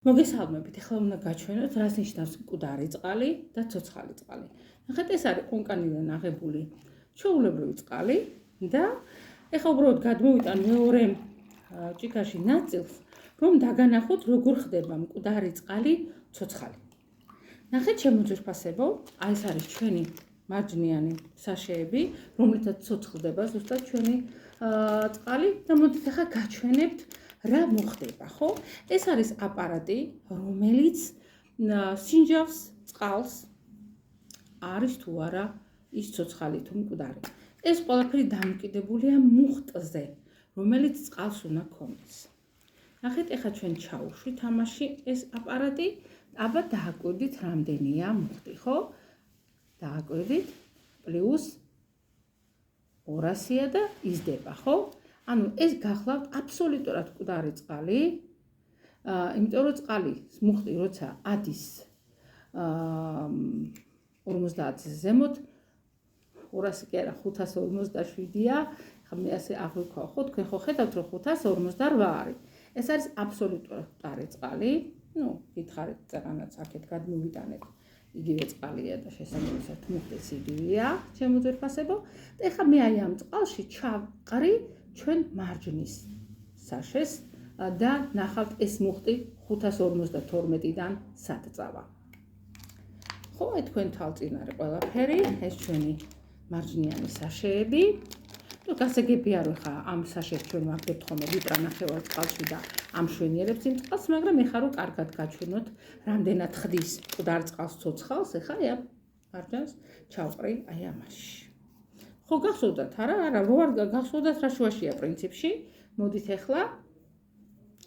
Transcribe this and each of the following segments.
მოგესალმებით, ახლა უნდა გაჩვენოთ, რას ნიშნავს მკვდარი წყალი და ცოცხალი წყალი. ნახეთ, ეს არის კონკანიდან აღებული ჩვეულებრივი წყალი და ახლა უბრალოდ გადმოვიტან მეორე ჭიქაში ნაწილს, რომ დაგანახოთ, როგორ ხდება მკვდარი წყალი, ცოცხალი. ნახეთ, შემოძვირფასებო, აი ეს არის ჩვენი მარჯნიანი საშეები, რომლითაც ცოცხლდება ზუსტად ჩვენი წყალი და მოდით ახლა გაჩვენებთ რა მოხდება, ხო? ეს არის აპარატი, რომელიც სინჯავს წყალს არის თუ არა ის ცოცხალი თუ მკვდარი. ეს ყველაფერი დამოკიდებულია მუხტზე, რომელიც წყალს უნდა ქონდეს. ნახეთ, ეხლა ჩვენ ჩაუშვით ამაში ეს აპარატი, აბა დააკვირდით რამდენია მუხტი, ხო? დააკვირდით პლუს 200-ია და იზრდება, ხო? ანუ ეს გახლავთ აბსოლუტურად მკვდარი წყალი, იმიტომ რომ წყალის მუხტი როცა ადის 50-ზე ზემოთ, 200 კი არა, 557-ია, ხა მე ასე აღვიქვა, ხო, თქვენ ხო ხედავთ, რომ 558 არის. ეს არის აბსოლუტურად მკვდარი წყალი, გითხარით წეგანაც აქეთ გადმოვიტანეთ. იგივე წყალია და შესაბამისად მუხტიც იგივეა, შემოძვირფასებო. და ეხლა მე აი ამ წყალში ჩავყრი ჩვენ მარჯნის საშეს და ნახავთ ეს მუხტი 552-დან სად წავა. ხო, აი თქვენ თვალწინ არის ყველაფერი, ეს ჩვენი მარჯნიანი საშეები. ნუ გასაგებია რომ ხა ამ საშეს ჩვენ ვაგდებთ ხოლმე ლიტრა ნახევარ წყალში და ამშვენიერებთ იმ წყალს, მაგრამ ეხლა რომ კარგად გაჩვენოთ, რამდენად ხდის მკვდარ წყალს ცოცხალს, ეხლა აი ამ მარჯანს ჩავყრი აი ამაში. ხო, გახსოვდათ არა? არა, რო არ გახსოვდათ, რა შუაშია პრინციპში. მოდით ახლა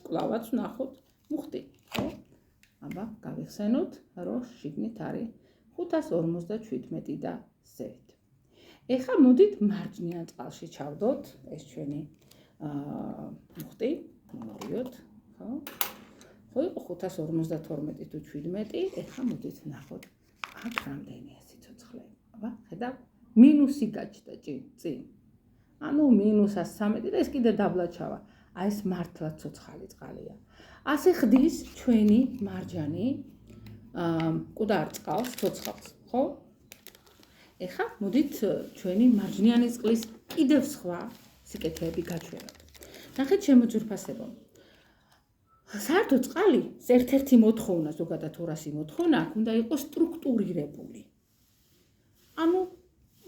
კლავაც ვნახოთ მუხტი, ხო? აბა, გავიხსენოთ, რომ შიგნით არის 557 და ზევით. ეხლა მოდით მარჯნიან წყალში ჩავდოთ, ეს ჩვენი მუხტი, მოვიოთ, ხო? ხო, იყო 552 თუ 17, ეხლა მოდით ვნახოთ, აქ რამდენია სიცოცხლე. აბა, ხედავ? მინუსი გაჩნდა წინ. ანუ -113 და ეს კიდე დაბლაჩავა. აი ეს მართლა ცოცხალი წყალია. ასე ხდის ჩვენი მარჯანი მკვდარ წყალს, ცოცხალს, ხო? ეხლა მოდით ჩვენი მარჯნიანი წყლის კიდევ სხვა სიკეთეები გაჩვენოთ. ნახეთ, შემოძვირფასებო. საერთოდ წყალი ერთ-ერთი მოთხოვნა, ზოგადად 200 მოთხოვნა, აქ უნდა იყოს სტრუქტურირებული. ანუ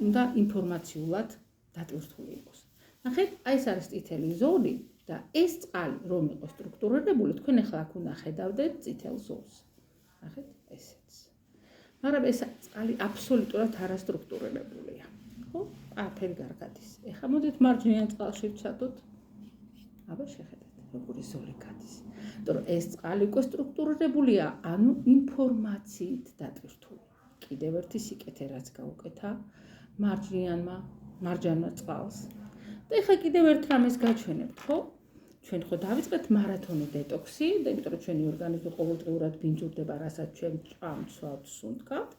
უნდა ინფორმაციულად დატვირთული იყოს. ნახეთ, აი ეს არის წითელი ზოლი და ეს წყალი რომ იყოს სტრუქტურირებული, თქვენ ახლა აქ უნდა ხედავდეთ წითელ ზოლს. ნახეთ, ესეც. მაგრამ ეს წყალი აბსოლუტურად არასტრუქტურირებულია. ხო? ყველაფერი კარგად ის. ეხლა მოდით მარჯნიან წყალში ვცადოთ. აბა შეხედეთ, როგორი ზოლი გადის. იმიტომ რომ ეს წყალი უკვე სტრუქტურირებულია, ანუ ინფორმაციით დატვირთული. კიდევ ერთი სიკეთე რაც გაუკეთა მარჯანმა წყალს. და ეხლა კიდევ ერთ რამეს გაჩვენებთ, ხო? ჩვენ ხო დავიწყეთ მარათონი დეტოქსი, და იმიტომ რომ ჩვენი ორგანიზმი ყოველდღიურად ბინძურდება, რასაც ჩვენ ჭამთ, სვავთ, სუნთქავთ.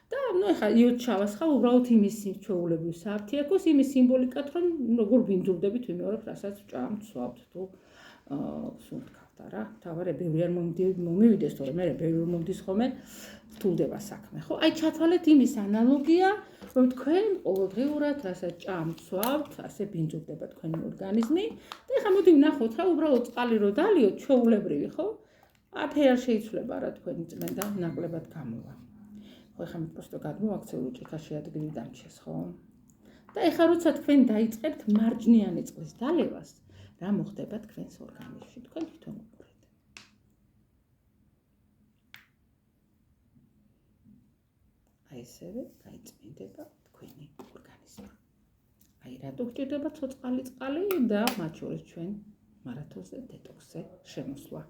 და ეხლა იოდ ჩავასხავ, უბრალოდ იმის ჩვეულებრივ სააფთიაქოს, იმის სიმბოლიკად, რომ როგორ ბინძურდებით, ვიმეორებ, რასაც ჭამთ, სვავთ თუ სუნთქავთ, არა? თავარი ბევრი არ მომივიდეს, თორემ მე ბევრი მომდის ხოლმე რთულდება საქმე, ხო? აი ჩათვალეთ იმის ანალოგია, რომ თქვენ ყოველდღიურად რასაც ჭამთ, სვავთ, ასე ბინძურდება თქვენი ორგანიზმი. და ეხლა მოდი ვნახოთ რა, უბრალოდ წყალი რო დალიოთ, ჩვეულებრივი, ხო? არაფერი არ შეიცვლება რა თქვენი წმენდა ნაკლებად გამოვა. ხო, ეხლა მე პროსტო გადმოვაქცევ, ჭიქაში ადგილი დამჩეს, ხო? და ეხლა როცა თქვენ დაიწყებთ მარჯნიანი წყლის დალევას, რა მოხდება თქვენს ორგანიზმში? თქვენ თვითონ უყურეთ. აი ესევე გაიწმინდება თქვენი ორგანიზმი. აი რატო გჭირდება ცოცხალი წყალი და მათ შორის ჩვენ მარათონზე დეტოქსზე შემოსვლა.